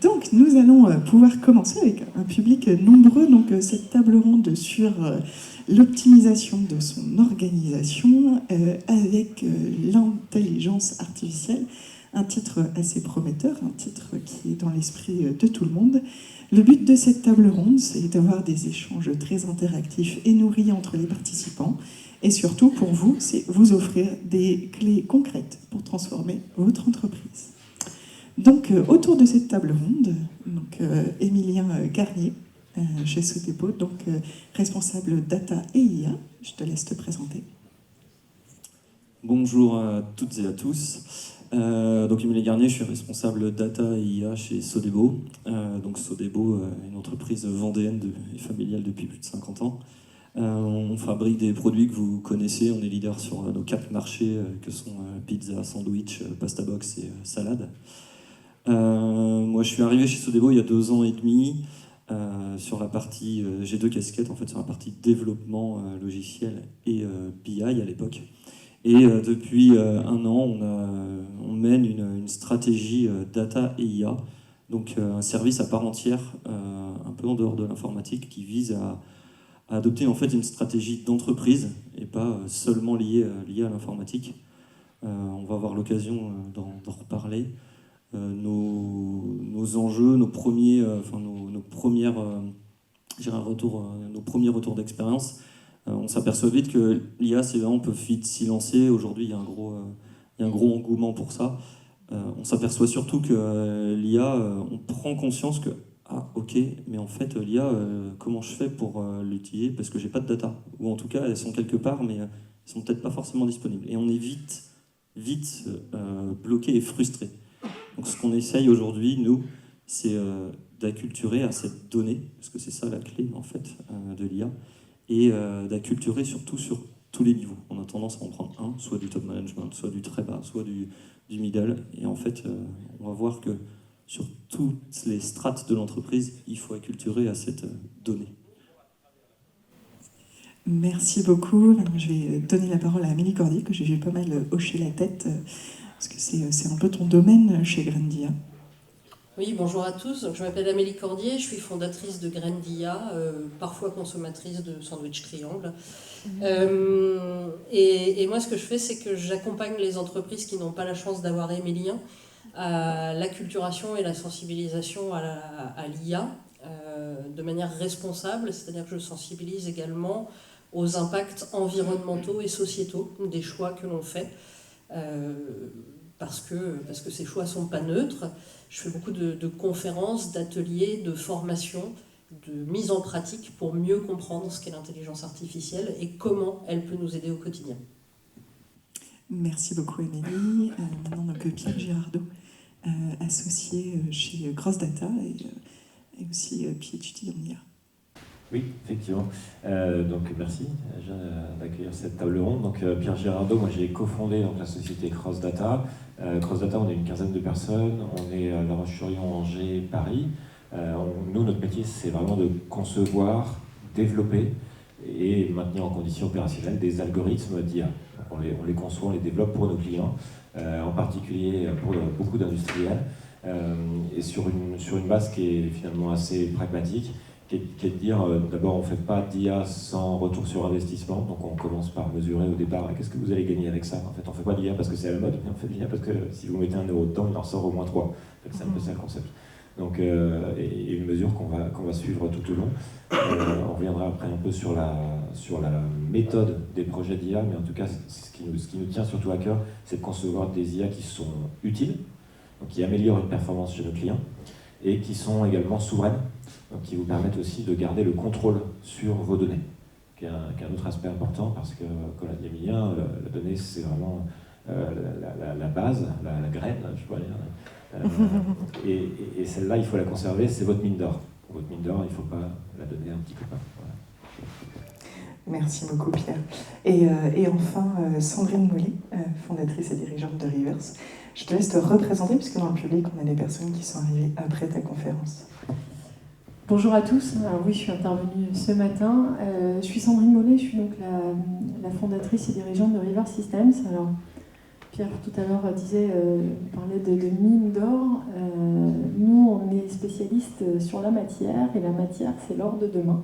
Donc, nous allons pouvoir commencer avec un public nombreux. Donc, cette table ronde sur l'optimisation de son organisation avec l'intelligence artificielle. Un titre assez prometteur, un titre qui est dans l'esprit de tout le monde. Le but de cette table ronde, c'est d'avoir des échanges très interactifs et nourris entre les participants. Et surtout, pour vous, c'est vous offrir des clés concrètes pour transformer votre entreprise. Donc, autour de cette table ronde, Émilien Garnier, chez Sodebo, responsable data et IA. Je te laisse te présenter. Bonjour à toutes et à tous. Émilien Garnier, je suis responsable data et IA chez Sodebo. Sodebo est une entreprise vendéenne et familiale depuis plus de 50 ans. On fabrique des produits que vous connaissez, on est leader sur nos 4 marchés que sont pizza, sandwich, pasta box et salade. Moi, je suis arrivé chez Sodebo il y a 2 ans et demi. Sur la partie, j'ai 2 casquettes en fait, sur la partie développement logiciel et BI à l'époque. Et depuis 1 an, on mène une stratégie data et IA, donc un service à part entière, un peu en dehors de l'informatique, qui vise à adopter en fait une stratégie d'entreprise et pas seulement liée à l'informatique. On va avoir l'occasion d'en reparler. Nos enjeux, nos premiers retours d'expérience, on s'aperçoit vite que l'IA, c'est vrai, on peut vite s'y lancer. Aujourd'hui, il y a un gros engouement pour ça. On s'aperçoit surtout que l'IA, on prend conscience que ok, mais en fait, l'IA, comment je fais pour l'utiliser? Parce que j'ai pas de data. Ou en tout cas, elles sont quelque part, mais elles sont peut-être pas forcément disponibles. Et on est vite bloqué et frustré. Donc ce qu'on essaye aujourd'hui, nous, c'est d'acculturer à cette donnée, parce que c'est ça la clé en fait de l'IA, et d'acculturer surtout sur tous les niveaux. On a tendance à en prendre un, soit du top management, soit du très bas, soit du middle, et en fait, on va voir que sur toutes les strates de l'entreprise, il faut acculturer à cette donnée. Merci beaucoup. Maintenant, je vais donner la parole à Amélie Cordier, que j'ai vu pas mal hocher la tête, parce que c'est un peu ton domaine chez Grandia. Oui, bonjour à tous. Donc, je m'appelle Amélie Cordier, je suis fondatrice de Grandia, parfois consommatrice de sandwich triangle. Et moi, ce que je fais, c'est que j'accompagne les entreprises qui n'ont pas la chance d'avoir Émilien à l'acculturation et la sensibilisation à l'IA de manière responsable, c'est-à-dire que je sensibilise également aux impacts environnementaux et sociétaux des choix que l'on fait, parce que ces choix ne sont pas neutres. Je fais beaucoup de conférences, d'ateliers, de formations, de mise en pratique pour mieux comprendre ce qu'est l'intelligence artificielle et comment elle peut nous aider au quotidien. Merci beaucoup Émilie. Maintenant Pierre Girardot, associé chez Crossdata et aussi PhD en IA. Oui, effectivement. Merci d'accueillir cette table ronde. Donc, Pierre Girardot, moi j'ai cofondé la société Crossdata. Crossdata, on est une quinzaine de personnes. On est à La Roche-sur-Yon, Angers, Paris. Nous, notre métier, c'est vraiment de concevoir, développer et maintenir en condition opérationnelle des algorithmes d'IA. On les conçoit, on les développe pour nos clients, en particulier pour beaucoup d'industriels, et sur une base qui est finalement assez pragmatique, qui est de dire, d'abord, on ne fait pas d'IA sans retour sur investissement, donc on commence par mesurer au départ, qu'est-ce que vous allez gagner avec ça? En fait, on ne fait pas d'IA parce que c'est à la mode, mais on fait de l'IA parce que si vous mettez 1 euro dedans, il en sort au moins 3. En fait, c'est un peu ça le concept. Donc, et une mesure qu'on va suivre tout au long. On reviendra après un peu sur la méthode des projets d'IA, mais en tout cas, ce qui nous tient surtout à cœur, c'est de concevoir des IA qui sont utiles, donc qui améliorent une performance chez nos clients, et qui sont également souveraines, donc qui vous permettent aussi de garder le contrôle sur vos données, qui est un autre aspect important, parce que, comme l'a dit Émilien, la donnée, c'est vraiment la base, la graine, je pourrais dire. Et celle-là, il faut la conserver, c'est votre mine d'or. Votre mine d'or, il ne faut pas la donner un petit copain. Voilà. Merci beaucoup Pierre. Et enfin, Sandrine Mollet, fondatrice et dirigeante de Rivers. Je te laisse te représenter, puisque dans le public, on a des personnes qui sont arrivées après ta conférence. Bonjour à tous. Alors oui, je suis intervenue ce matin. Je suis Sandrine Mollet, je suis donc la fondatrice et dirigeante de Rivers Systems. Alors, Pierre tout à l'heure parlait de mine d'or. Nous, on est spécialistes sur la matière, et la matière, c'est l'or de demain.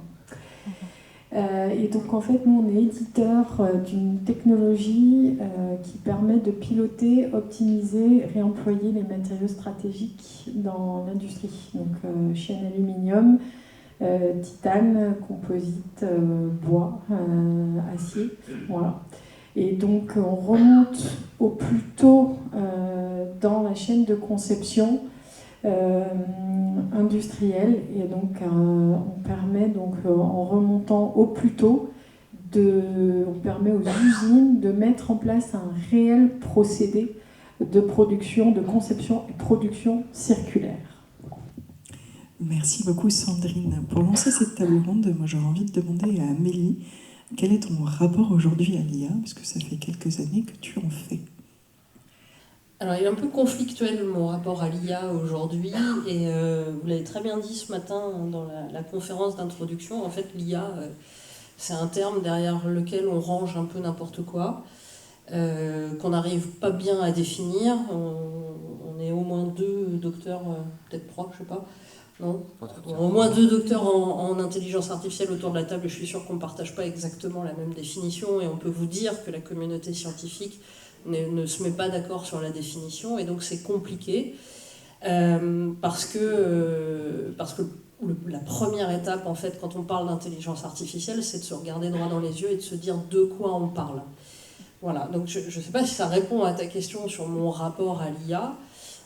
Et donc en fait, nous, on est éditeur d'une technologie qui permet de piloter, optimiser, réemployer les matériaux stratégiques dans l'industrie. Donc chaîne aluminium, titane, composite, bois, acier, voilà. Et donc on remonte au plus tôt dans la chaîne de conception industrielle, et donc on permet donc en remontant au plus tôt on permet aux usines de mettre en place un réel procédé de production, de conception et production circulaire. Merci beaucoup Sandrine. Pour lancer cette table ronde, moi j'aurais envie de demander à Amélie, quel est ton rapport aujourd'hui à l'IA, puisque ça fait quelques années que tu en fais. Alors, il est un peu conflictuel mon rapport à l'IA aujourd'hui, et vous l'avez très bien dit ce matin dans la conférence d'introduction. En fait, l'IA, c'est un terme derrière lequel on range un peu n'importe quoi, qu'on n'arrive pas bien à définir. On est au moins 2 docteurs, peut-être 3, je sais pas. Non, au moins 2 docteurs en intelligence artificielle autour de la table, et je suis sûre qu'on ne partage pas exactement la même définition, et on peut vous dire que la communauté scientifique ne se met pas d'accord sur la définition, et donc c'est compliqué, parce que la première étape, en fait, quand on parle d'intelligence artificielle, c'est de se regarder droit dans les yeux et de se dire de quoi on parle. Voilà, donc je ne sais pas si ça répond à ta question sur mon rapport à l'IA.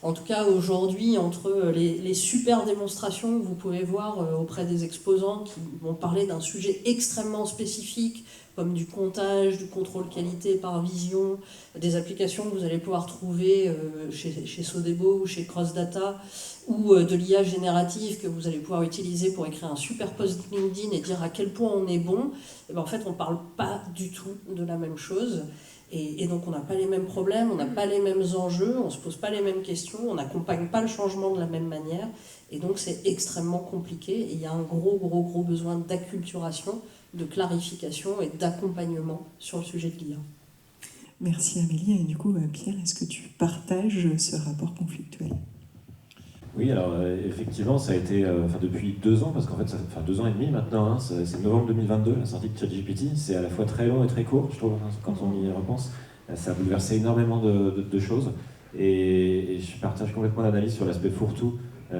En tout cas, aujourd'hui, entre les super démonstrations que vous pouvez voir auprès des exposants qui vont parler d'un sujet extrêmement spécifique, comme du comptage, du contrôle qualité par vision, des applications que vous allez pouvoir trouver chez Sodebo ou chez CrossData, ou de l'IA générative que vous allez pouvoir utiliser pour écrire un super post LinkedIn et dire à quel point on est bon, et bien en fait, on ne parle pas du tout de la même chose. Et donc on n'a pas les mêmes problèmes, on n'a pas les mêmes enjeux, on ne se pose pas les mêmes questions, on n'accompagne pas le changement de la même manière, et donc c'est extrêmement compliqué, et il y a un gros besoin d'acculturation, de clarification et d'accompagnement sur le sujet de l'IA. Merci Amélie, et du coup Pierre, est-ce que tu partages ce rapport conflictuel ? Oui, alors effectivement, ça a été depuis 2 ans, parce qu'en fait, 2 ans et demi maintenant, hein, c'est novembre 2022, la sortie de ChatGPT. C'est à la fois très long et très court, je trouve, quand on y repense. Ça a bouleversé énormément de choses. Et je partage complètement l'analyse sur l'aspect fourre-tout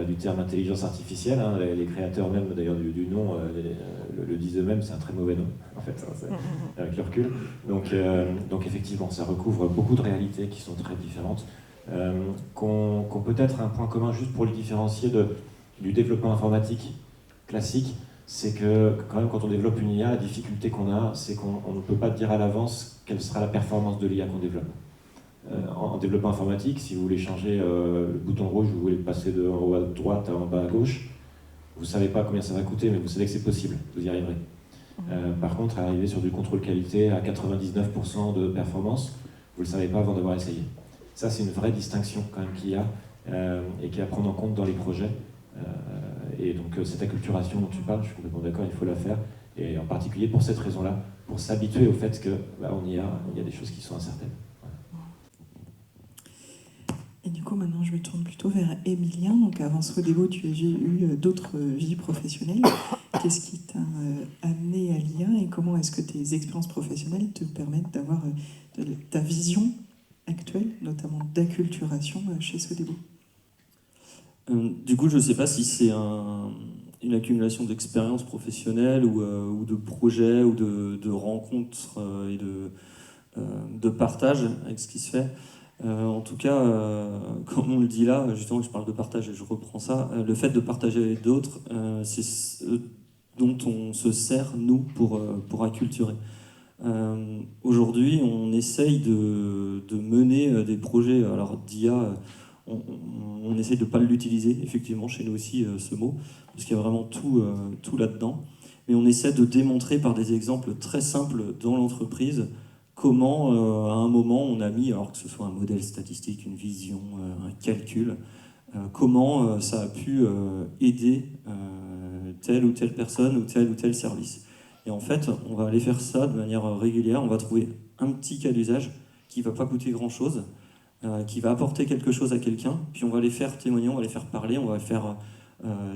du terme intelligence artificielle. Hein. Les créateurs même, d'ailleurs, du nom le disent eux-mêmes, c'est un très mauvais nom, en fait, avec le recul. Donc effectivement, ça recouvre beaucoup de réalités qui sont très différentes. Qu'on peut-être un point commun juste pour les différencier du développement informatique classique, c'est que quand même quand on développe une IA, la difficulté qu'on a, c'est qu'on ne peut pas dire à l'avance quelle sera la performance de l'IA qu'on développe. En développement informatique, si vous voulez changer le bouton rouge, vous voulez le passer de en haut à droite en bas à gauche, vous ne savez pas combien ça va coûter, mais vous savez que c'est possible, vous y arriverez. Par contre, arriver sur du contrôle qualité à 99% de performance, vous ne le savez pas avant d'avoir essayé. Ça, c'est une vraie distinction quand même qu'il y a et qu'il y a à prendre en compte dans les projets. Et donc cette acculturation dont tu parles, je suis complètement d'accord, il faut la faire. Et en particulier pour cette raison-là, pour s'habituer au fait qu'il y a des choses qui sont incertaines. Voilà. Et du coup, maintenant, je me tourne plutôt vers Emilien. Donc avant Sodebo, tu as eu d'autres vies professionnelles. Qu'est-ce qui t'a amené à l'IA, et comment est-ce que tes expériences professionnelles te permettent d'avoir ta vision actuelle, notamment d'acculturation chez Sodebo? Du coup, je ne sais pas si c'est une accumulation d'expériences professionnelles ou de projets ou de rencontres et de partage avec ce qui se fait. En tout cas, comme on le dit là, justement, je parle de partage et je reprends ça, le fait de partager avec d'autres, c'est ce dont on se sert, nous, pour acculturer. Aujourd'hui, on essaye de mener des projets d'IA. On essaye de ne pas l'utiliser, effectivement, chez nous aussi, ce mot, parce qu'il y a vraiment tout là-dedans. Mais on essaie de démontrer par des exemples très simples dans l'entreprise comment, à un moment, on a mis, alors que ce soit un modèle statistique, une vision, un calcul, comment ça a pu aider telle ou telle personne ou tel service. Et en fait, on va aller faire ça de manière régulière, on va trouver un petit cas d'usage qui ne va pas coûter grand-chose, qui va apporter quelque chose à quelqu'un, puis on va les faire témoigner, on va les faire parler, on va les faire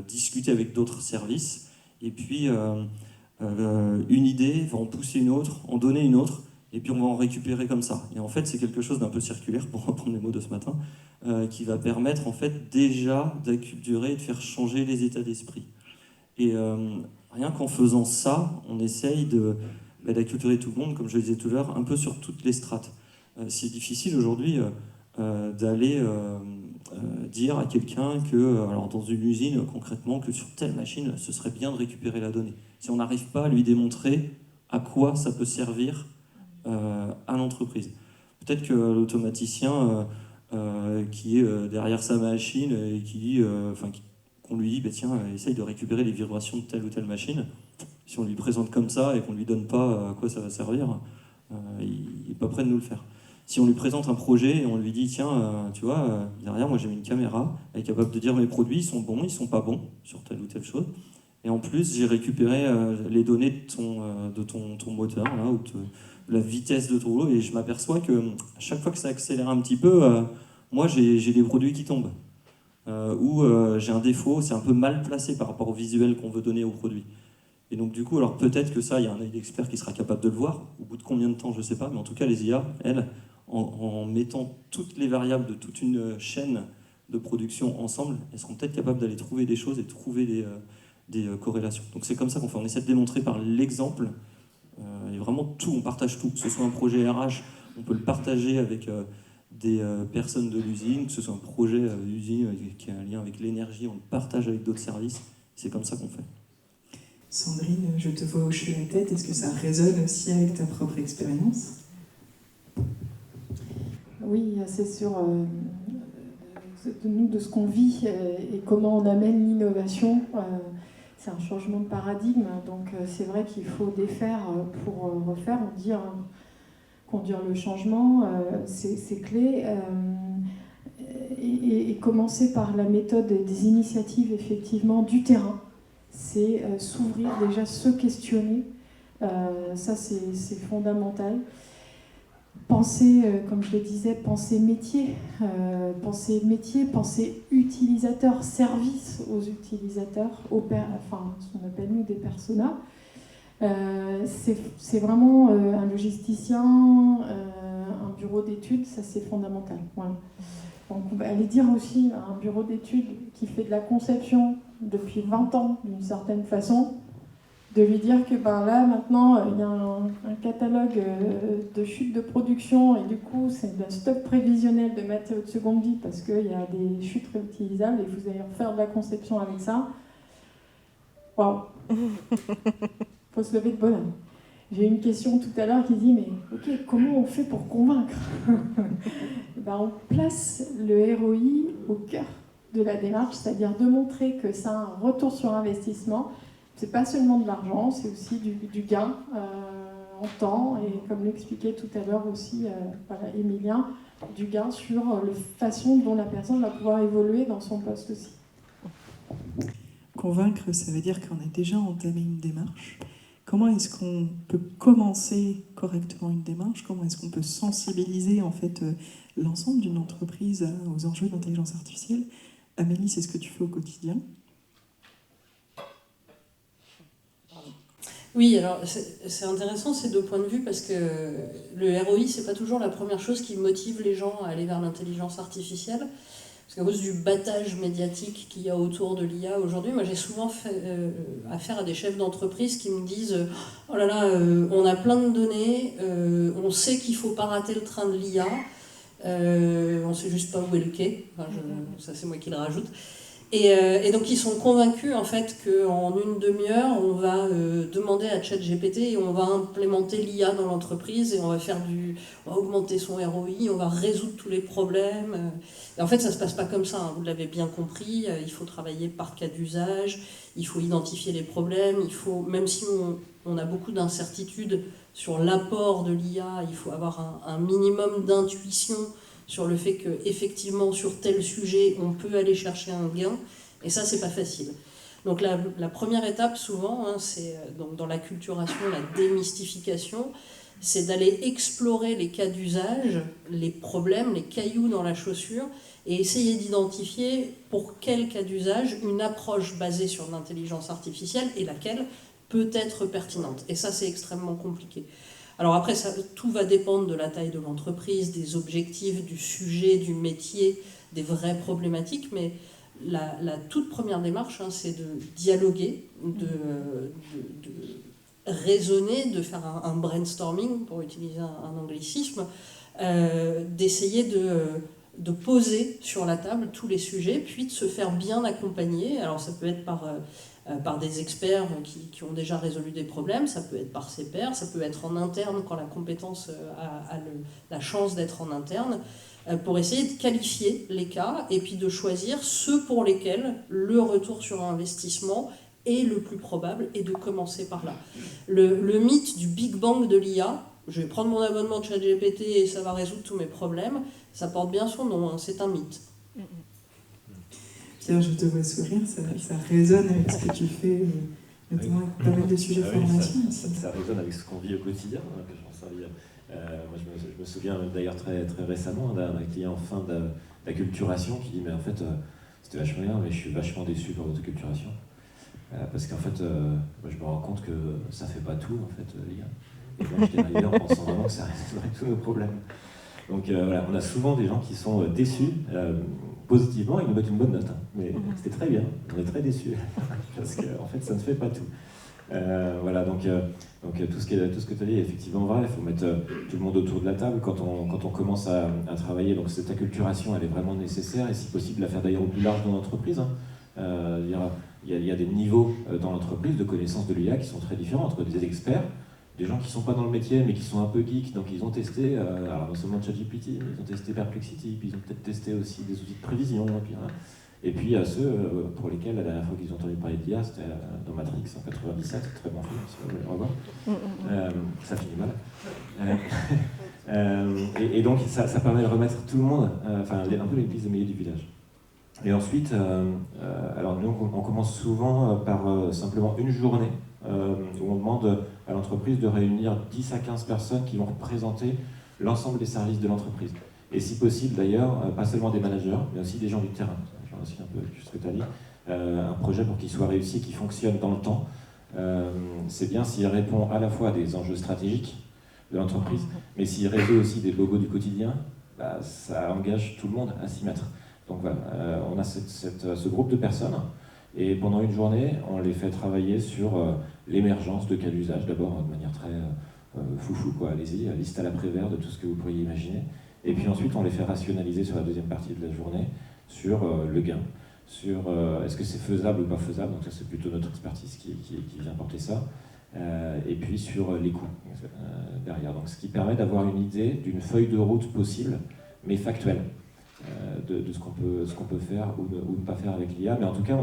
discuter avec d'autres services, et puis une idée va en pousser une autre, en donner une autre, et puis on va en récupérer comme ça. Et en fait, c'est quelque chose d'un peu circulaire, pour reprendre les mots de ce matin, qui va permettre en fait déjà d'acculturer et de faire changer les états d'esprit. Et rien qu'en faisant ça, on essaye d'acculturer tout le monde, comme je le disais tout à l'heure, un peu sur toutes les strates. C'est difficile aujourd'hui d'aller dire à quelqu'un que, alors dans une usine concrètement, que sur telle machine, ce serait bien de récupérer la donnée. Si on n'arrive pas à lui démontrer à quoi ça peut servir à l'entreprise. Peut-être que l'automaticien qui est derrière sa machine et qui dit, qu'on lui dit, tiens, essaye de récupérer les vibrations de telle ou telle machine. Si on lui présente comme ça et qu'on ne lui donne pas à quoi ça va servir, il n'est pas prêt de nous le faire. Si on lui présente un projet et on lui dit, tiens, tu vois, derrière moi j'ai mis une caméra, elle est capable de dire mes produits, ils sont bons, ils sont pas bons sur telle ou telle chose. Et en plus, j'ai récupéré les données de ton moteur, là, ou de la vitesse de ton rouleau, et je m'aperçois que à chaque fois que ça accélère un petit peu, moi j'ai des produits qui tombent. Ou j'ai un défaut, c'est un peu mal placé par rapport au visuel qu'on veut donner au produit. Et donc du coup, alors peut-être que ça, il y a un œil d'expert qui sera capable de le voir, au bout de combien de temps, je ne sais pas, mais en tout cas les IA, elles, en mettant toutes les variables de toute une chaîne de production ensemble, elles seront peut-être capables d'aller trouver des choses et trouver des corrélations. Donc c'est comme ça qu'on fait, on essaie de démontrer par l'exemple, et vraiment tout, on partage tout, que ce soit un projet RH, on peut le partager avec des personnes de l'usine, que ce soit un projet d'usine qui a un lien avec l'énergie, on le partage avec d'autres services, c'est comme ça qu'on fait. Sandrine, je te vois hocher la tête, est-ce que ça résonne aussi avec ta propre expérience ? Oui, c'est sûr. De ce qu'on vit et comment on amène l'innovation, c'est un changement de paradigme. Donc c'est vrai qu'il faut défaire pour refaire, conduire le changement, c'est clé. Et commencer par la méthode des initiatives, effectivement, du terrain. C'est s'ouvrir, déjà se questionner. Ça, c'est fondamental. Penser, comme je le disais, penser métier, penser utilisateur, service aux utilisateurs, ce qu'on appelle nous des personas. C'est vraiment un logisticien, un bureau d'études, ça c'est fondamental. Voilà. Donc on va aller dire aussi à un bureau d'études qui fait de la conception depuis 20 ans d'une certaine façon, de lui dire que là maintenant il y a un catalogue de chutes de production et du coup c'est un stock prévisionnel de matériaux de seconde vie parce qu'il y a des chutes réutilisables et vous allez refaire de la conception avec ça. Waouh. Faut se lever de bonheur. J'ai eu une question tout à l'heure qui dit mais ok, comment on fait pour convaincre? On place le ROI au cœur de la démarche, c'est-à-dire de montrer que ça a un retour sur investissement. C'est pas seulement de l'argent, c'est aussi du gain en temps et comme l'expliquait tout à l'heure aussi Émilien, du gain sur la façon dont la personne va pouvoir évoluer dans son poste aussi. Convaincre, ça veut dire qu'on a déjà entamé une démarche. Comment est-ce qu'on peut commencer correctement une démarche? Comment est-ce qu'on peut sensibiliser en fait l'ensemble d'une entreprise aux enjeux d'intelligence artificielle? Amélie, c'est ce que tu fais au quotidien. Oui, alors c'est intéressant ces deux points de vue parce que le ROI, c'est pas toujours la première chose qui motive les gens à aller vers l'intelligence artificielle. Parce qu'à cause du battage médiatique qu'il y a autour de l'IA aujourd'hui, moi j'ai souvent affaire à des chefs d'entreprise qui me disent « Oh là là, on a plein de données, on sait qu'il ne faut pas rater le train de l'IA, on ne sait juste pas où est le quai. » Ça c'est moi qui le rajoute. Et donc ils sont convaincus en fait qu'en une demi-heure, on va demander à ChatGPT et on va implémenter l'IA dans l'entreprise et on va augmenter son ROI, on va résoudre tous les problèmes. Et en fait, ça ne se passe pas comme ça, hein, vous l'avez bien compris, il faut travailler par cas d'usage, il faut identifier les problèmes, même si on a beaucoup d'incertitudes sur l'apport de l'IA, il faut avoir un minimum d'intuition sur le fait qu'effectivement, sur tel sujet, on peut aller chercher un gain, et ça, c'est pas facile. Donc la première étape, souvent, hein, c'est donc, dans l'acculturation, la démystification, c'est d'aller explorer les cas d'usage, les problèmes, les cailloux dans la chaussure, et essayer d'identifier pour quel cas d'usage une approche basée sur l'intelligence artificielle et laquelle peut être pertinente. Et ça, c'est extrêmement compliqué. Alors après, tout va dépendre de la taille de l'entreprise, des objectifs, du sujet, du métier, des vraies problématiques, mais la toute première démarche, c'est de dialoguer, de raisonner, de faire un brainstorming, pour utiliser un anglicisme, d'essayer de poser sur la table tous les sujets, puis de se faire bien accompagner. Alors ça peut être par des experts qui ont déjà résolu des problèmes, ça peut être par ses pairs, ça peut être en interne quand la compétence a la chance d'être en interne, pour essayer de qualifier les cas et puis de choisir ceux pour lesquels le retour sur investissement est le plus probable et de commencer par là. Le mythe du Big Bang de l'IA, je vais prendre mon abonnement de ChatGPT et ça va résoudre tous mes problèmes, ça porte bien son nom, c'est un mythe. Pierre, je te vois sourire, ça résonne avec ce que tu fais, notamment avec pas mal de sujets de formation. Ça résonne avec ce qu'on vit au quotidien, que je pense à lire. Moi, je me souviens d'ailleurs très, très récemment d'un client en fin d'acculturation qui dit « mais en fait, c'était vachement bien, mais je suis vachement déçu par votre acculturation. Parce qu'en fait, moi, je me rends compte que ça fait pas tout, en fait, l'IA. Et moi, j'étais arrivé en pensant vraiment que ça résoudrait tous nos problèmes. » Donc voilà, on a souvent des gens qui sont déçus, positivement, ils nous mettent une bonne note, mais c'était très bien, on est très déçus, parce qu'en fait, ça ne fait pas tout. Voilà, donc tout ce que tu as dit est effectivement vrai, il faut mettre tout le monde autour de la table quand on commence à travailler. Donc cette acculturation, elle est vraiment nécessaire, et si possible, la faire d'ailleurs au plus large dans l'entreprise. Il y a des niveaux dans l'entreprise de connaissance de l'IA qui sont très différents, entre des experts, des gens qui ne sont pas dans le métier mais qui sont un peu geeks, donc ils ont testé, alors non seulement ChatGPT, mais ils ont testé Perplexity, puis ils ont peut-être testé aussi des outils de prévision, et puis ceux pour lesquels la dernière fois qu'ils ont entendu parler d'IA, c'était dans Matrix en 97, très bon film, si vous voulez le revoir. Ça finit mal. Et donc ça permet de remettre tout le monde, un peu l'église au milieu du village. Et ensuite, alors nous on commence souvent par simplement une journée où on demande à l'entreprise de réunir 10 à 15 personnes qui vont représenter l'ensemble des services de l'entreprise. Et si possible d'ailleurs, pas seulement des managers, mais aussi des gens du terrain. Je vais aussi un peu ce que tu as dit. Un projet pour qu'il soit réussi et qu'il fonctionne dans le temps, c'est bien s'il répond à la fois à des enjeux stratégiques de l'entreprise, mais s'il résout aussi des bobos du quotidien, ça engage tout le monde à s'y mettre. Donc voilà, on a ce groupe de personnes, et pendant une journée, on les fait travailler sur l'émergence de cas d'usage, d'abord de manière très foufou, quoi. Allez-y, liste à l'après-vert de tout ce que vous pourriez imaginer. Et puis ensuite, on les fait rationaliser sur la deuxième partie de la journée, sur le gain, sur est-ce que c'est faisable ou pas faisable, donc ça c'est plutôt notre expertise qui vient porter ça, et puis sur les coûts derrière. Donc ce qui permet d'avoir une idée d'une feuille de route possible, mais factuelle, de ce qu'on peut faire ou ne pas faire avec l'IA. Mais en tout cas,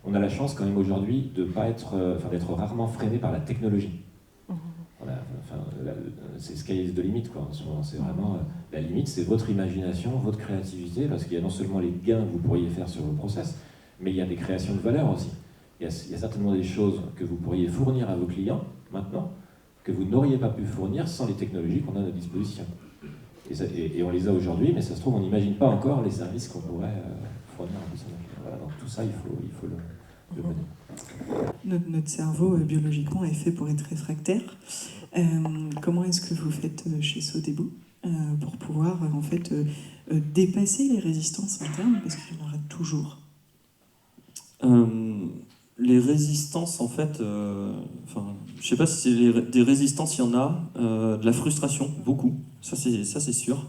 on a la chance quand même aujourd'hui de pas d'être rarement freiné par la technologie. Voilà, c'est sky is the limit, quoi. C'est vraiment la limite, c'est votre imagination, votre créativité, parce qu'il y a non seulement les gains que vous pourriez faire sur vos process, mais il y a des créations de valeur aussi. Il y a certainement des choses que vous pourriez fournir à vos clients maintenant que vous n'auriez pas pu fournir sans les technologies qu'on a à notre disposition. Et on les a aujourd'hui, mais ça se trouve, on n'imagine pas encore les services qu'on pourrait fournir à tous. Voilà, donc tout ça, il faut le mener. Notre cerveau, biologiquement, est fait pour être réfractaire. Comment est-ce que vous faites chez Sodebo pour pouvoir, en fait, dépasser les résistances internes, parce qu'il y en aura toujours? Les résistances, en fait, je sais pas si c'est des résistances, il y en a, de la frustration, beaucoup, ça c'est sûr.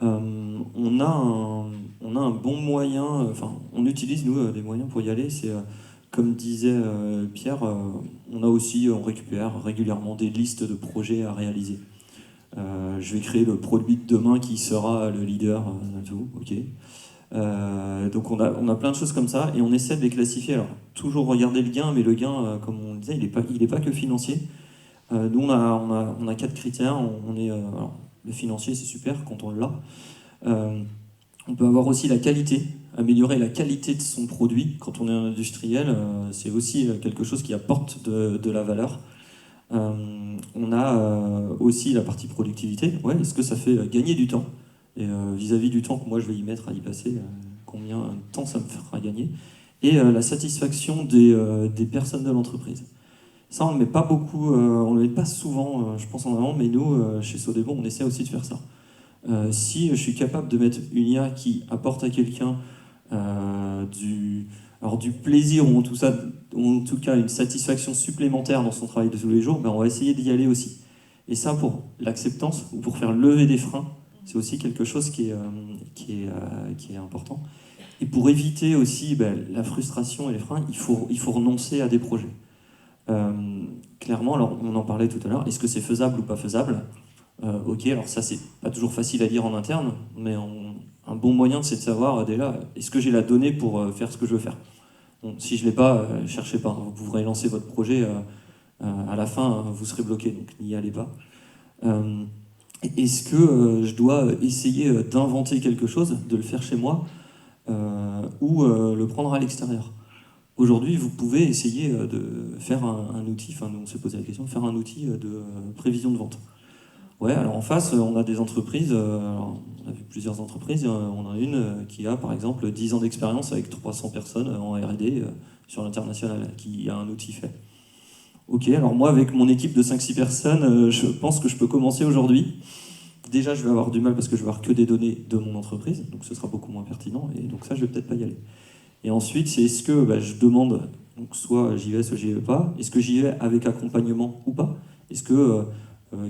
On a un bon moyen, on utilise nous des moyens pour y aller, c'est comme disait Pierre, on récupère régulièrement des listes de projets à réaliser. Je vais créer le produit de demain qui sera le leader, tout, ok. Donc on a plein de choses comme ça et on essaie de les classifier. Alors toujours regarder le gain, mais le gain, comme on le disait, il est pas que financier. Nous on a 4 critères. Alors, le financier c'est super quand on l'a. On peut avoir aussi la qualité, améliorer la qualité de son produit quand on est un industriel. C'est aussi quelque chose qui apporte de la valeur. On a aussi la partie productivité. Ouais, est-ce que ça fait gagner du temps? Et vis-à-vis du temps que moi je vais y mettre à y passer, combien de temps ça me fera gagner? Et la satisfaction des personnes de l'entreprise. Ça, on ne le met pas beaucoup, on le met pas souvent, je pense en avant, mais nous, chez Sodebo, on essaie aussi de faire ça. Si je suis capable de mettre une IA qui apporte à quelqu'un du plaisir ou en tout cas une satisfaction supplémentaire dans son travail de tous les jours, ben on va essayer d'y aller aussi. Et ça, pour l'acceptance ou pour faire lever des freins, c'est aussi quelque chose qui est important. Et pour éviter aussi la frustration et les freins, il faut renoncer à des projets. Clairement, alors on en parlait tout à l'heure, est-ce que c'est faisable ou pas faisable? Ok, alors ça c'est pas toujours facile à dire en interne, mais un bon moyen c'est de savoir déjà, est-ce que j'ai la donnée pour faire ce que je veux faire? Bon, si je l'ai pas, cherchez pas, vous pourrez lancer votre projet, à la fin vous serez bloqué, donc n'y allez pas. Est-ce que je dois essayer d'inventer quelque chose, de le faire chez moi, ou le prendre à l'extérieur? Aujourd'hui, vous pouvez essayer de faire un outil, enfin nous on s'est posé la question, de faire un outil de prévision de vente. Ouais, alors en face, on a des entreprises, alors, on a vu plusieurs entreprises, on a une qui a par exemple 10 ans d'expérience avec 300 personnes en R&D sur l'international, qui a un outil fait. Ok, alors moi avec mon équipe de 5-6 personnes, je pense que je peux commencer aujourd'hui. Déjà, je vais avoir du mal parce que je vais avoir que des données de mon entreprise, donc ce sera beaucoup moins pertinent, et donc ça, je vais peut-être pas y aller. Et ensuite, c'est est-ce que je demande, donc soit j'y vais, soit j'y vais pas, est-ce que j'y vais avec accompagnement ou pas? Est-ce que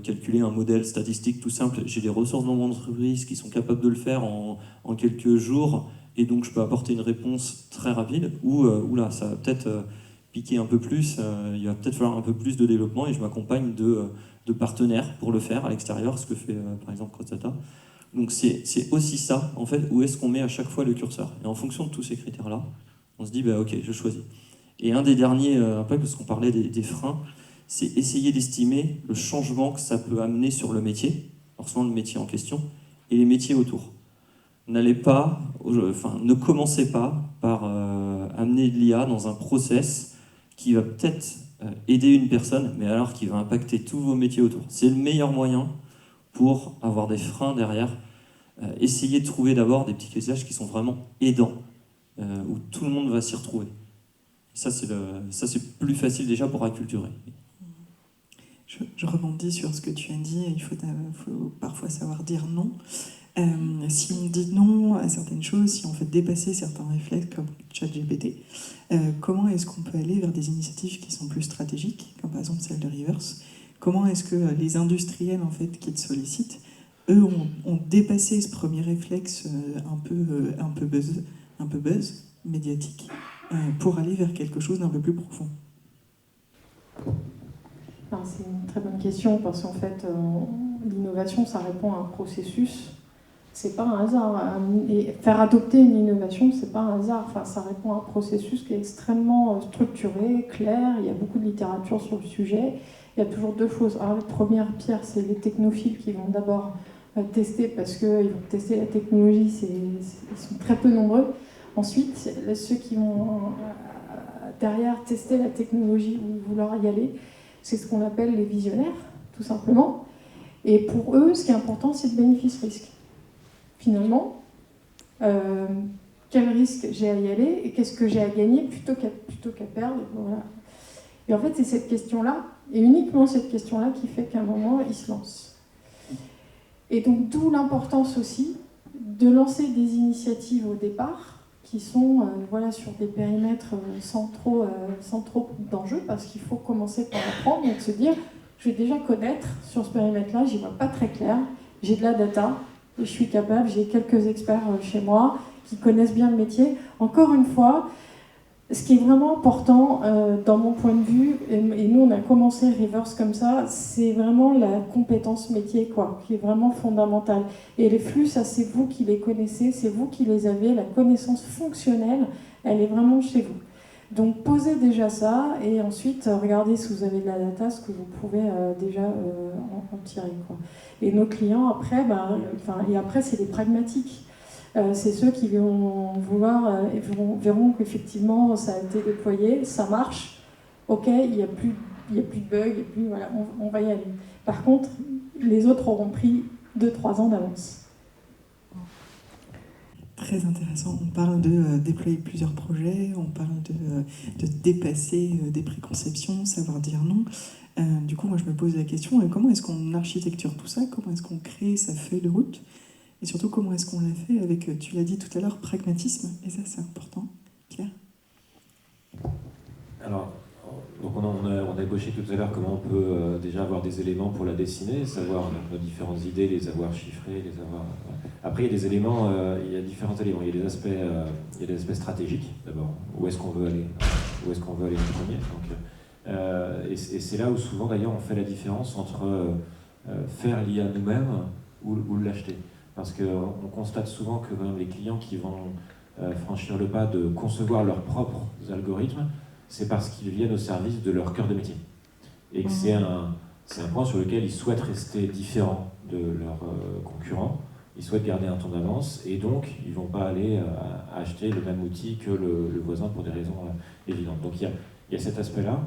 calculer un modèle statistique tout simple, j'ai des ressources dans mon entreprise qui sont capables de le faire en quelques jours, et donc je peux apporter une réponse très rapide, ou là, ça va peut-être piquer un peu plus, il va peut-être falloir un peu plus de développement, et je m'accompagne de partenaires pour le faire à l'extérieur, ce que fait par exemple CrossData. Donc c'est aussi ça, en fait, où est-ce qu'on met à chaque fois le curseur. Et en fonction de tous ces critères-là, on se dit, ok, je choisis. Et un des derniers, après, parce qu'on parlait des freins, c'est essayer d'estimer le changement que ça peut amener sur le métier, forcément le métier en question, et les métiers autour. Ne commencez pas par amener de l'IA dans un process qui va peut-être aider une personne, mais alors qui va impacter tous vos métiers autour. C'est le meilleur moyen pour avoir des freins derrière. Essayez de trouver d'abord des petits usages qui sont vraiment aidants, où tout le monde va s'y retrouver. Ça, c'est plus facile déjà pour acculturer. Je rebondis sur ce que tu as dit, il faut parfois savoir dire non. Si on dit non à certaines choses, si on fait dépasser certains réflexes comme ChatGPT, comment est-ce qu'on peut aller vers des initiatives qui sont plus stratégiques, comme par exemple celle de Reverse? Comment est-ce que les industriels en fait, qui te sollicitent, eux, ont dépassé ce premier réflexe un peu buzz médiatique, pour aller vers quelque chose d'un peu plus profond? C'est une très bonne question, parce qu'en fait, l'innovation, ça répond à un processus. C'est pas un hasard. Et faire adopter une innovation, c'est pas un hasard. Enfin, ça répond à un processus qui est extrêmement structuré, clair. Il y a beaucoup de littérature sur le sujet. Il y a toujours deux choses. Alors, la première pierre, c'est les technophiles qui vont d'abord tester, parce qu'ils vont tester la technologie, ils sont très peu nombreux. Ensuite, ceux qui vont derrière tester la technologie ou vouloir y aller, c'est ce qu'on appelle les visionnaires, tout simplement. Et pour eux, ce qui est important, c'est le bénéfice-risque. Finalement, quel risque j'ai à y aller et qu'est-ce que j'ai à gagner plutôt qu'à perdre, voilà. Et en fait, c'est cette question-là, et uniquement cette question-là, qui fait qu'à un moment, ils se lancent. Et donc, d'où l'importance aussi de lancer des initiatives au départ, qui sont sur des périmètres sans trop d'enjeux, parce qu'il faut commencer par apprendre et de se dire, je vais déjà connaître sur ce périmètre-là, j'y vois pas très clair, j'ai de la data, et je suis capable, j'ai quelques experts chez moi qui connaissent bien le métier. Encore une fois, ce qui est vraiment important dans mon point de vue, et nous on a commencé Reverse comme ça, c'est vraiment la compétence métier, qui est vraiment fondamentale. Et les flux, ça c'est vous qui les connaissez, c'est vous qui les avez, la connaissance fonctionnelle, elle est vraiment chez vous. Donc posez déjà ça, et ensuite regardez si vous avez de la data, ce que vous pouvez déjà en tirer. Et nos clients après, après c'est les pragmatiques. C'est ceux qui vont vouloir verront qu'effectivement ça a été déployé, ça marche. Ok, il n'y a plus il n'y a plus de bugs, et puis voilà, on va y aller. Par contre, les autres auront pris 2-3 ans d'avance. Très intéressant. On parle de déployer plusieurs projets, on parle de dépasser des préconceptions, savoir dire non. Du coup, moi, je me pose la question, comment est-ce qu'on architecture tout ça? Comment est-ce qu'on crée sa feuille de route? Et surtout, comment est-ce qu'on l'a fait avec, tu l'as dit tout à l'heure, pragmatisme? Et ça, c'est important. Pierre? Alors, donc on a ébauché tout à l'heure comment on peut déjà avoir des éléments pour la dessiner, savoir nos différentes idées, les avoir chiffrées, les avoir... Après, il y a des éléments, il y a différents éléments. Il y a des aspects stratégiques, d'abord. Où est-ce qu'on veut aller? Où est-ce qu'on veut aller en premier? Donc, et c'est là où souvent, d'ailleurs, on fait la différence entre faire l'IA nous-mêmes ou l'acheter. Parce qu'on constate souvent que même les clients qui vont franchir le pas de concevoir leurs propres algorithmes, c'est parce qu'ils viennent au service de leur cœur de métier. Et que c'est un point sur lequel ils souhaitent rester différents de leurs concurrents, ils souhaitent garder un temps d'avance, et donc ils ne vont pas aller acheter le même outil que le voisin pour des raisons évidentes. Donc il y a cet aspect-là.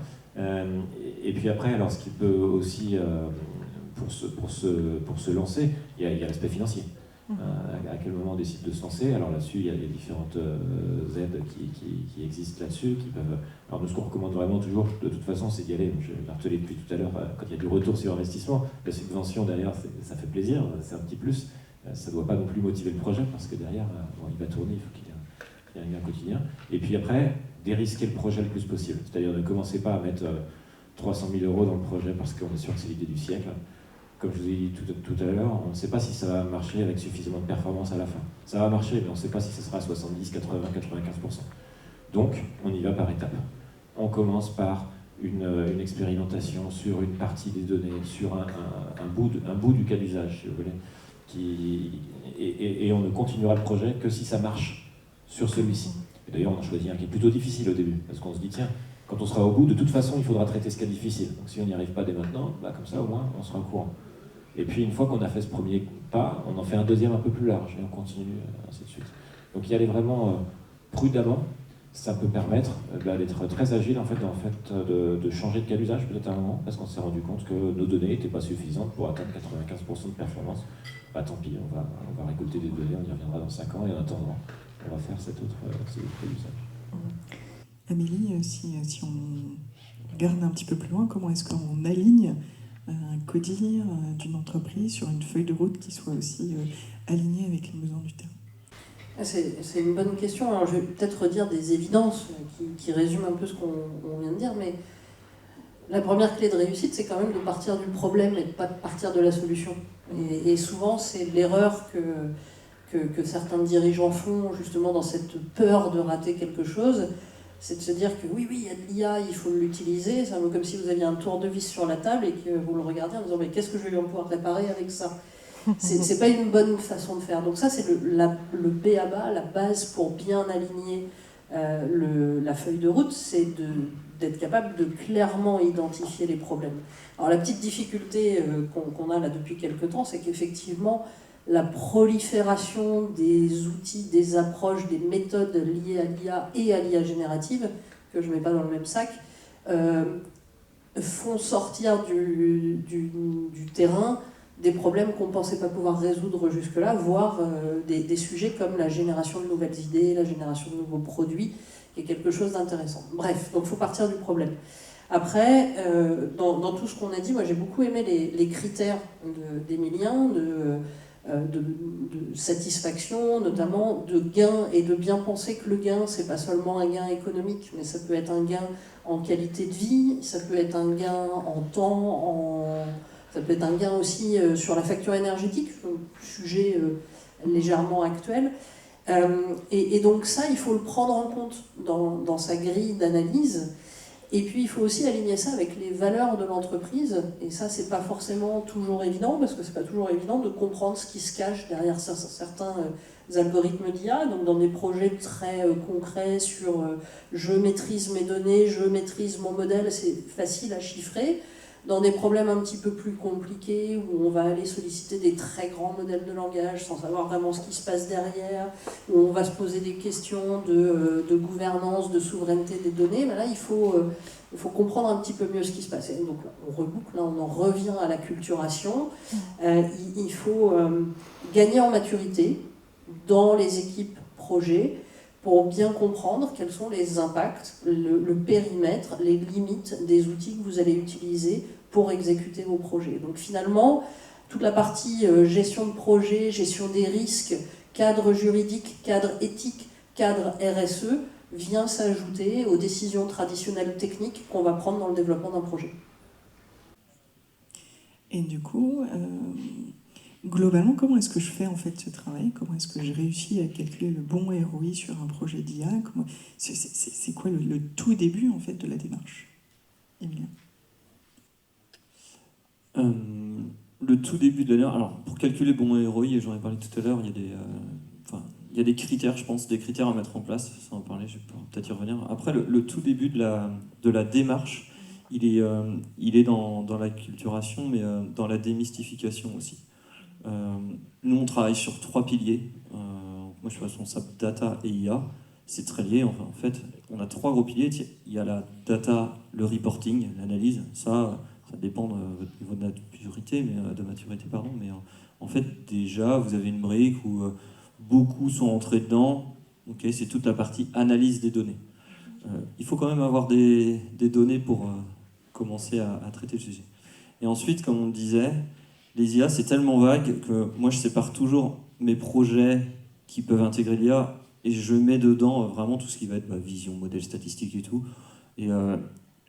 Et puis après, alors ce qui peut aussi, pour se lancer, il y a l'aspect financier. À quel moment on décide de se lancer? Alors là-dessus, il y a les différentes aides qui existent là-dessus, qui peuvent... Alors nous, ce qu'on recommande vraiment toujours, de toute façon, c'est d'y aller. Je l'ai martelé depuis tout à l'heure, quand il y a du retour sur investissement, la subvention derrière, ça fait plaisir, c'est un petit plus. Ça ne doit pas non plus motiver le projet, parce que derrière, il va tourner, il faut qu'il y ait un quotidien. Et puis après, dérisquer le projet le plus possible. C'est-à-dire ne commencez pas à mettre 300 000 € dans le projet parce qu'on est sûr que c'est l'idée du siècle. Comme je vous ai dit tout à l'heure, on ne sait pas si ça va marcher avec suffisamment de performance à la fin. Ça va marcher, mais on ne sait pas si ça sera à 70, 80, 95%. Donc, on y va par étapes. On commence par une expérimentation sur une partie des données, sur un bout du cas d'usage, si vous voulez, et on ne continuera le projet que si ça marche sur celui-ci. Et d'ailleurs, on a choisi un qui est plutôt difficile au début, parce qu'on se dit, tiens, quand on sera au bout, de toute façon, il faudra traiter ce cas difficile. Donc si on n'y arrive pas dès maintenant, comme ça, au moins, on sera au courant. Et puis, une fois qu'on a fait ce premier pas, on en fait un deuxième un peu plus large, et on continue, ainsi de suite. Donc y aller vraiment prudemment, ça peut permettre d'être très agile, en fait, de changer de cas d'usage peut-être à un moment, parce qu'on s'est rendu compte que nos données n'étaient pas suffisantes pour atteindre 95% de performance. Tant pis, on va récolter des données, on y reviendra dans 5 ans, et en attendant, on va faire cet autre cas d'usage. Amélie, si on regarde un petit peu plus loin, comment est-ce qu'on aligne un codir d'une entreprise sur une feuille de route qui soit aussi alignée avec les besoins du terrain? C'est une bonne question. Alors, je vais peut-être redire des évidences qui résument un peu ce qu'on vient de dire, mais la première clé de réussite, c'est quand même de partir du problème et de pas partir de la solution. Et souvent, c'est l'erreur que certains dirigeants font, justement, dans cette peur de rater quelque chose, c'est de se dire que oui, il y a de l'IA, il faut l'utiliser. C'est un peu comme si vous aviez un tournevis sur la table et que vous le regardez en disant mais qu'est-ce que je vais pouvoir réparer avec ça? C'est pas une bonne façon de faire. Donc ça, c'est le B.A.-ba, la base pour bien aligner la feuille de route, c'est d'être capable de clairement identifier les problèmes. Alors la petite difficulté qu'on a là depuis quelques temps, c'est qu'effectivement, la prolifération des outils, des approches, des méthodes liées à l'IA et à l'IA générative, que je ne mets pas dans le même sac, font sortir du terrain des problèmes qu'on ne pensait pas pouvoir résoudre jusque-là, voire des sujets comme la génération de nouvelles idées, la génération de nouveaux produits, qui est quelque chose d'intéressant. Bref, donc il faut partir du problème. Après, dans tout ce qu'on a dit, moi j'ai beaucoup aimé les critères d'Emilien, de satisfaction, notamment de gain, et de bien penser que le gain, c'est pas seulement un gain économique, mais ça peut être un gain en qualité de vie, ça peut être un gain en temps, ça peut être un gain aussi sur la facture énergétique, sujet légèrement actuel. Et donc ça, il faut le prendre en compte dans sa grille d'analyse. Et puis, il faut aussi aligner ça avec les valeurs de l'entreprise. Et ça, c'est pas forcément toujours évident, parce que c'est pas toujours évident de comprendre ce qui se cache derrière certains algorithmes d'IA. Donc, dans des projets très concrets sur je maîtrise mes données, je maîtrise mon modèle, c'est facile à chiffrer. dans des problèmes un petit peu plus compliqués, où on va aller solliciter des très grands modèles de langage sans savoir vraiment ce qui se passe derrière, où on va se poser des questions de gouvernance, de souveraineté des données, ben là, il faut comprendre un petit peu mieux ce qui se passe. Et donc, là, on reboucle, là, on en revient à la culturation. Il faut gagner en maturité dans les équipes projets, pour bien comprendre quels sont les impacts, le périmètre, les limites des outils que vous allez utiliser pour exécuter vos projets. Donc finalement, toute la partie gestion de projet, gestion des risques, cadre juridique, cadre éthique, cadre RSE, vient s'ajouter aux décisions traditionnelles techniques qu'on va prendre dans le développement d'un projet. Et du coup, globalement, comment est-ce que je fais en fait ce travail? Comment est-ce que je réussis à calculer le bon ROI sur un projet d'IA? C'est quoi le tout début en fait de la démarche, Emilien? Le tout début de la démarche, alors pour calculer le bon ROI, et j'en ai parlé tout à l'heure, il y a des critères, je pense, des critères à mettre en place, sans en parler, je vais peut-être y revenir. Après, le tout début de la démarche, il est dans l'acculturation, mais dans la démystification aussi. Nous, on travaille sur 3 piliers. Moi, je suis responsable data et IA. C'est très lié. Enfin, en fait, on a 3 gros piliers. Il y a la data, le reporting, l'analyse. Ça dépend de votre niveau de maturité, mais en fait, déjà, vous avez une brique où beaucoup sont entrés dedans. Okay, c'est toute la partie analyse des données. Il faut quand même avoir des données pour commencer à traiter le sujet. Et ensuite, comme on le disait, les IA, c'est tellement vague que moi, je sépare toujours mes projets qui peuvent intégrer l'IA et je mets dedans vraiment tout ce qui va être vision, modèle statistique et tout. Et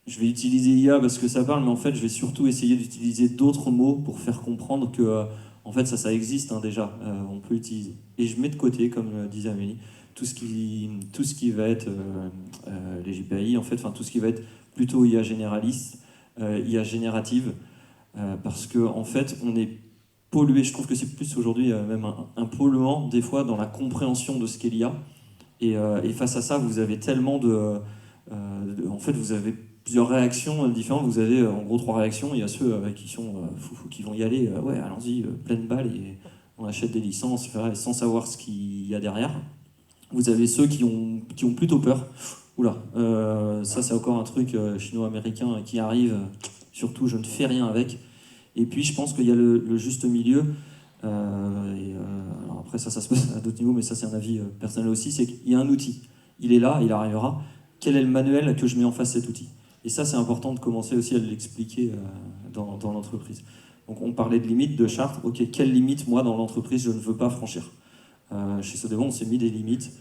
je vais utiliser IA parce que ça parle, mais en fait, je vais surtout essayer d'utiliser d'autres mots pour faire comprendre que en fait, ça existe déjà, on peut l'utiliser. Et je mets de côté, comme disait Amélie, tout ce qui va être les GPI, en fait, tout ce qui va être plutôt IA généraliste, IA générative, parce qu'en fait, on est pollué. Je trouve que c'est plus aujourd'hui même un polluant, des fois, dans la compréhension de ce qu'est l'IA. Et face à ça, vous avez tellement en fait, vous avez plusieurs réactions différentes. Vous avez en gros 3 réactions. Il y a ceux qui sont foufous, qui vont y aller, ouais, allons-y, pleine balle, et on achète des licences, sans savoir ce qu'il y a derrière. Vous avez ceux qui ont plutôt peur. Oula, ça c'est encore un truc chino-américain qui arrive, surtout je ne fais rien avec. Et puis je pense qu'il y a le juste milieu. Alors après ça se passe à d'autres niveaux, mais ça c'est un avis personnel aussi, c'est qu'il y a un outil. Il est là, il arrivera. Quel est le manuel que je mets en face de cet outil? Et ça c'est important de commencer aussi à l'expliquer dans l'entreprise. Donc on parlait de limites, de chartes. Ok, quelles limites moi dans l'entreprise je ne veux pas franchir? Chez Sodebo on s'est mis des limites.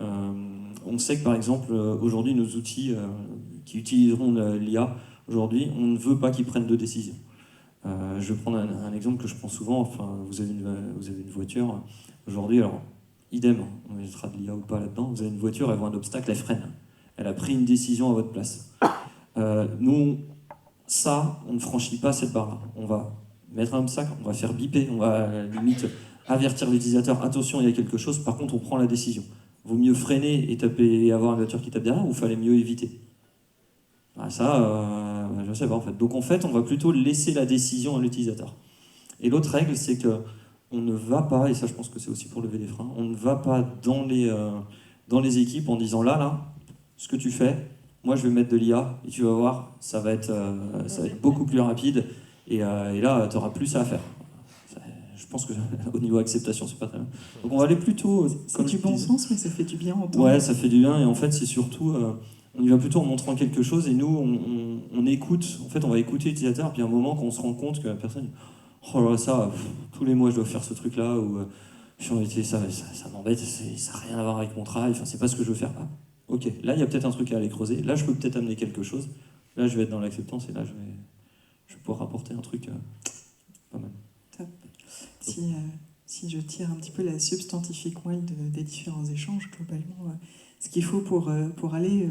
On sait que par exemple aujourd'hui nos outils qui utiliseront l'IA, aujourd'hui on ne veut pas qu'ils prennent de décision. Je vais prendre un exemple que je prends souvent. Enfin, vous avez une voiture aujourd'hui, alors idem, on mettra de l'IA ou pas là-dedans. Vous avez une voiture, elle voit un obstacle, elle freine. Elle a pris une décision à votre place. Nous, on ne franchit pas cette barre-là. On va mettre un obstacle, on va faire biper, on va limite avertir l'utilisateur. Attention, il y a quelque chose. Par contre, on prend la décision. Vaut mieux freiner et avoir une voiture qui tape derrière, ou fallait mieux éviter? Je ne sais pas en fait. Donc en fait, on va plutôt laisser la décision à l'utilisateur. Et l'autre règle, c'est que on ne va pas, et ça je pense que c'est aussi pour lever les freins, on ne va pas dans les équipes en disant là, ce que tu fais, moi je vais mettre de l'IA et tu vas voir, ça va être beaucoup plus rapide et là tu n'auras plus ça à faire. Je pense que au niveau acceptation, c'est pas très bien. Donc on va aller plutôt... C'est du bon sens, mais ça fait du bien en temps. Ouais, ça fait du bien, et en fait c'est surtout... on y va plutôt en montrant quelque chose, et nous on écoute, en fait on va écouter l'utilisateur, puis à un moment quand on se rend compte que la personne, oh là ça, tous les mois je dois faire ce truc là, ou je suis invité, ça m'embête, ça n'a rien à voir avec mon travail, enfin c'est pas ce que je veux faire. Ah, ok, là il y a peut-être un truc à aller creuser, là je peux peut-être amener quelque chose, là je vais être dans l'acceptance, et là je vais pouvoir apporter un truc pas mal. Top. Si je tire un petit peu la substantifique moelle des différents échanges, globalement, ce qu'il faut pour aller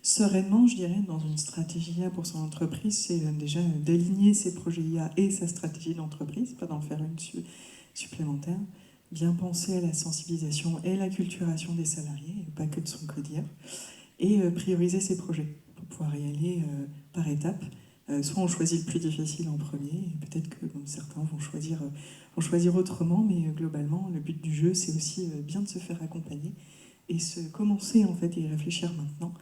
sereinement, je dirais, dans une stratégie IA pour son entreprise, c'est déjà d'aligner ses projets IA et sa stratégie d'entreprise, pas d'en faire une supplémentaire, bien penser à la sensibilisation et la culturation des salariés, et pas que de son codir, et prioriser ses projets pour pouvoir y aller par étapes, Soit on choisit le plus difficile en premier, et peut-être que certains vont choisir autrement, mais globalement, le but du jeu, c'est aussi bien de se faire accompagner et commencer en fait, et y réfléchir maintenant,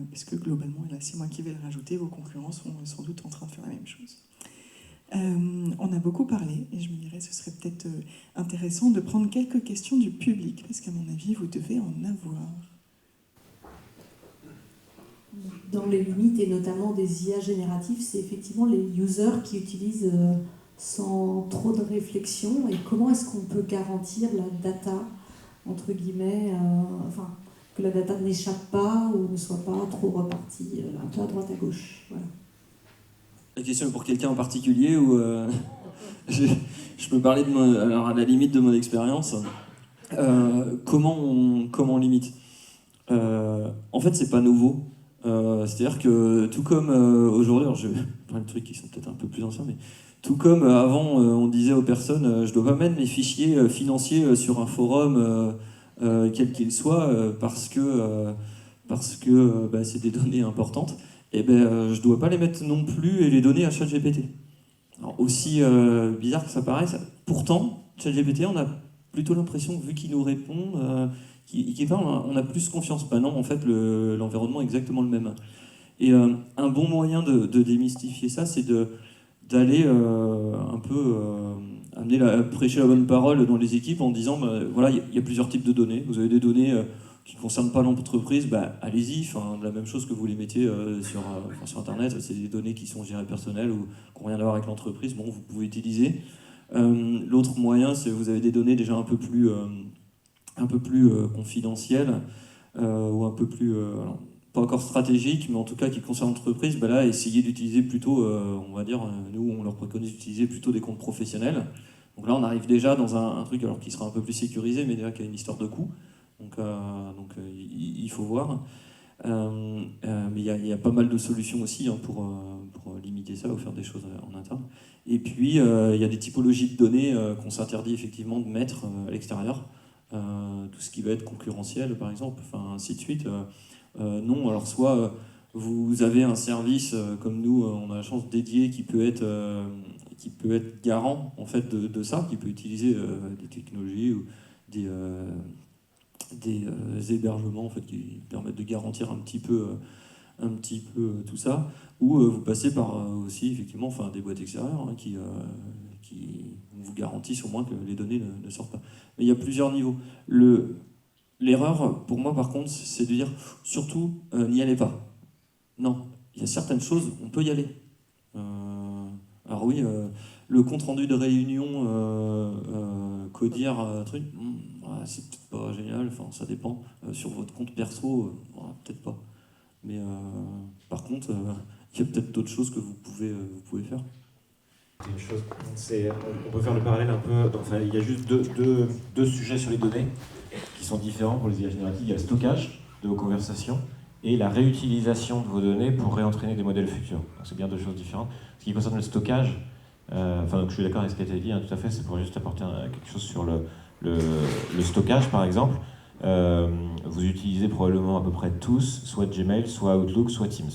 parce que globalement, et là c'est moi qui vais le rajouter, vos concurrents sont sans doute en train de faire la même chose. On a beaucoup parlé, et je me dirais ce serait peut-être intéressant de prendre quelques questions du public, parce qu'à mon avis, vous devez en avoir. Dans les limites, et notamment des IA génératifs, c'est effectivement les users qui utilisent sans trop de réflexion. Et comment est-ce qu'on peut garantir la data, entre guillemets, que la data n'échappe pas ou ne soit pas trop repartie un peu à droite à gauche. Voilà. La question est pour quelqu'un en particulier ou je peux parler alors à la limite de mon expérience. Comment on limite En fait, c'est pas nouveau. C'est-à-dire que tout comme aujourd'hui, alors je vais prendre des trucs qui sont peut-être un peu plus anciens, mais tout comme avant on disait aux personnes je dois pas mettre mes fichiers financiers sur un forum quel qu'il soit parce que c'est des données importantes, et je dois pas les mettre non plus et les donner à ChatGPT. Alors aussi bizarre que ça paraisse, pourtant ChatGPT on a plutôt l'impression, vu qu'il nous répond, on a plus confiance. Non, en fait, l'environnement est exactement le même. Et un bon moyen de démystifier ça, c'est d'aller un peu prêcher la bonne parole dans les équipes en disant, voilà, il y a plusieurs types de données. Vous avez des données qui ne concernent pas l'entreprise, allez-y. La même chose que vous les mettez sur Internet, c'est des données qui sont gérées personnelles ou qui n'ont rien à voir avec l'entreprise. Bon, vous pouvez utiliser. L'autre moyen, c'est que vous avez des données déjà un peu plus confidentielles ou un peu plus, pas encore stratégiques, mais en tout cas qui concernent l'entreprise, là, essayez d'utiliser plutôt, on va dire, nous on leur préconise d'utiliser plutôt des comptes professionnels. Donc là on arrive déjà dans un truc alors qui sera un peu plus sécurisé, mais déjà qui a une histoire de coût. Donc il faut voir. Mais il y a pas mal de solutions aussi pour limiter ça ou faire des choses en interne. Et puis il y a des typologies de données qu'on s'interdit effectivement de mettre à l'extérieur. Tout ce qui va être concurrentiel par exemple, ainsi de suite. Non, alors soit vous avez un service comme nous, on a la chance dédié qui peut être garant en fait de ça, qui peut utiliser des technologies ou des hébergements en fait qui permettent de garantir un petit peu tout ça, ou vous passez par aussi effectivement des boîtes extérieures qui vous garantissent au moins que les données ne sortent pas. Mais il y a plusieurs niveaux. L'erreur, pour moi, par contre, c'est de dire surtout n'y allez pas. Non, il y a certaines choses, on peut y aller. Alors oui, le compte-rendu de réunion, codir, truc, c'est peut-être pas génial, ça dépend. Sur votre compte perso, peut-être pas. Mais par contre, il y a peut-être d'autres choses que vous pouvez faire. Une chose, on peut faire le parallèle un peu. Il y a juste deux sujets sur les données qui sont différents pour les IA génératives. Il y a le stockage de vos conversations et la réutilisation de vos données pour réentraîner des modèles futurs. Donc, c'est bien deux choses différentes. Ce qui concerne le stockage, donc je suis d'accord avec ce qui a été dit, tout à fait, c'est pour juste apporter quelque chose sur le stockage, par exemple. Vous utilisez probablement à peu près tous, soit Gmail, soit Outlook, soit Teams.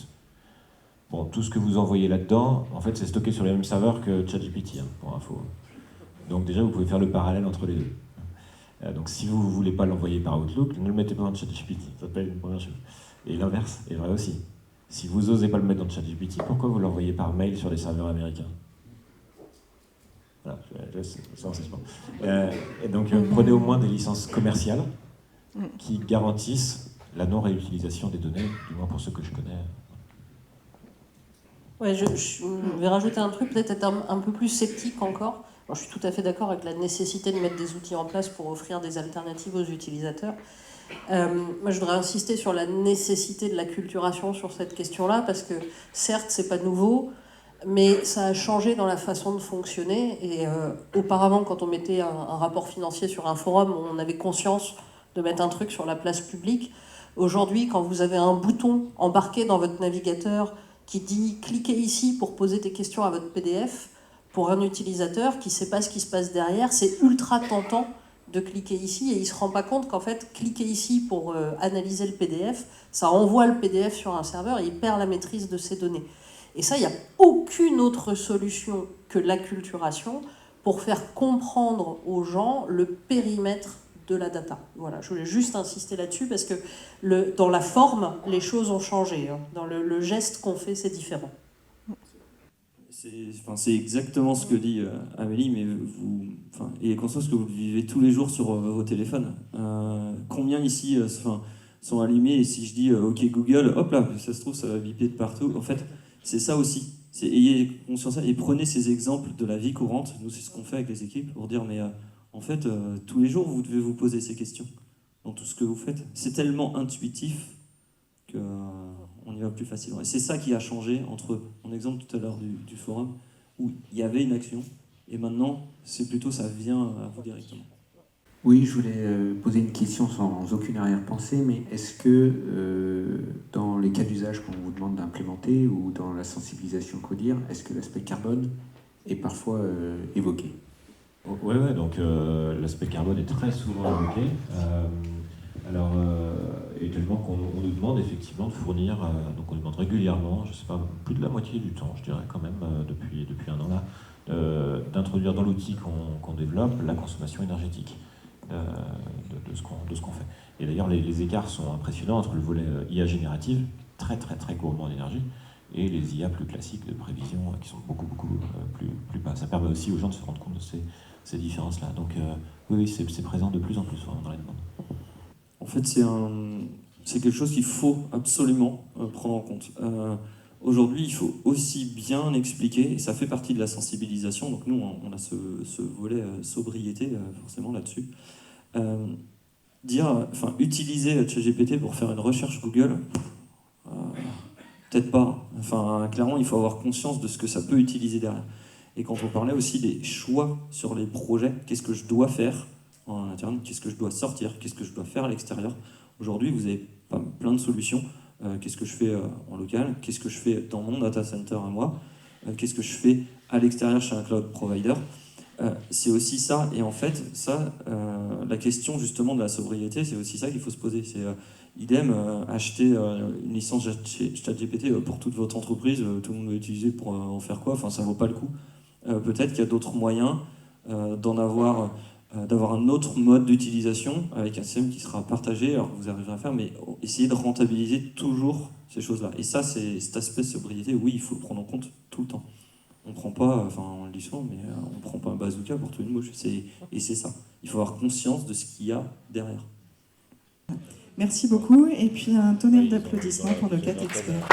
Bon, tout ce que vous envoyez là-dedans, en fait, c'est stocké sur les mêmes serveurs que ChatGPT, pour info. Donc déjà, vous pouvez faire le parallèle entre les deux. Donc si vous ne voulez pas l'envoyer par Outlook, ne le mettez pas dans ChatGPT, ça peut être une première chose. Et l'inverse est vrai aussi. Si vous n'osez pas le mettre dans ChatGPT, pourquoi vous l'envoyez par mail sur des serveurs américains ? Voilà, je laisse ça en suspens. Et donc prenez au moins des licences commerciales qui garantissent la non-réutilisation des données, du moins pour ceux que je connais. Ouais, je vais rajouter un truc, peut-être être un peu plus sceptique encore. Alors, je suis tout à fait d'accord avec la nécessité de mettre des outils en place pour offrir des alternatives aux utilisateurs. Moi, je voudrais insister sur la nécessité de l'acculturation sur cette question-là, parce que certes, c'est pas nouveau, mais ça a changé dans la façon de fonctionner. Et auparavant, quand on mettait un rapport financier sur un forum, on avait conscience de mettre un truc sur la place publique. Aujourd'hui, quand vous avez un bouton embarqué dans votre navigateur qui dit « cliquez ici pour poser des questions à votre PDF », pour un utilisateur qui ne sait pas ce qui se passe derrière, c'est ultra tentant de cliquer ici et il ne se rend pas compte qu'en fait, cliquer ici pour analyser le PDF, ça envoie le PDF sur un serveur et il perd la maîtrise de ses données. Et ça, il n'y a aucune autre solution que l'acculturation pour faire comprendre aux gens le périmètre de la data. Voilà, je voulais juste insister là-dessus parce que dans la forme, les choses ont changé. Hein. Dans le geste qu'on fait, c'est différent. C'est exactement ce que dit Amélie, mais ayez conscience que vous le vivez tous les jours sur vos téléphones. Combien ici sont allumés, et si je dis OK Google, hop là, ça se trouve, ça va biper de partout. En fait, c'est ça aussi. Ayez conscience et prenez ces exemples de la vie courante. Nous, c'est ce qu'on fait avec les équipes pour dire, mais en fait, tous les jours, vous devez vous poser ces questions dans tout ce que vous faites. C'est tellement intuitif qu'on y va plus facilement. Et c'est ça qui a changé entre mon exemple tout à l'heure du forum, où il y avait une action, et maintenant, c'est plutôt ça vient à vous directement. Oui, je voulais poser une question sans aucune arrière-pensée, mais est-ce que dans les cas d'usage qu'on vous demande d'implémenter ou dans la sensibilisation CODIR, est-ce que l'aspect carbone est parfois évoqué ? Oui, donc l'aspect carbone est très souvent évoqué. Et tellement qu'on nous demande effectivement de fournir, donc on demande régulièrement, je ne sais pas, plus de la moitié du temps, je dirais quand même, depuis un an là, d'introduire dans l'outil qu'on développe la consommation énergétique de ce qu'on fait. Et d'ailleurs, les écarts sont impressionnants entre le volet IA générative, très gourmand en énergie, et les IA plus classiques de prévision qui sont beaucoup plus bas. Ça permet aussi aux gens de se rendre compte de ces différences-là. Donc oui, c'est présent de plus en plus dans les demandes. En fait, c'est quelque chose qu'il faut absolument prendre en compte. Aujourd'hui, il faut aussi bien expliquer, et ça fait partie de la sensibilisation, donc nous, on a ce volet sobriété, forcément, là-dessus. Utiliser ChatGPT pour faire une recherche Google, peut-être pas. Clairement, il faut avoir conscience de ce que ça peut utiliser derrière. Et quand on parlait aussi des choix sur les projets, qu'est-ce que je dois faire en interne, qu'est-ce que je dois sortir, qu'est-ce que je dois faire à l'extérieur. Aujourd'hui, vous avez plein de solutions. Qu'est-ce que je fais en local, qu'est-ce que je fais dans mon data center à moi, qu'est-ce que je fais à l'extérieur chez un cloud provider. C'est aussi ça, et en fait, ça, la question justement de la sobriété, c'est aussi ça qu'il faut se poser. C'est idem, acheter une licence ChatGPT pour toute votre entreprise, tout le monde va utiliser pour en faire quoi, ça vaut pas le coup. Peut-être qu'il y a d'autres moyens d'avoir un autre mode d'utilisation avec un système qui sera partagé, alors que vous arriverez à faire, mais essayez de rentabiliser toujours ces choses-là. Et ça, c'est cet aspect sobriété, oui, il faut le prendre en compte tout le temps. On prend pas, on le dit souvent, mais on prend pas un bazooka pour tuer une mouche. Et c'est ça. Il faut avoir conscience de ce qu'il y a derrière. Merci beaucoup, et puis un tonnerre d'applaudissements pour nos 4 experts.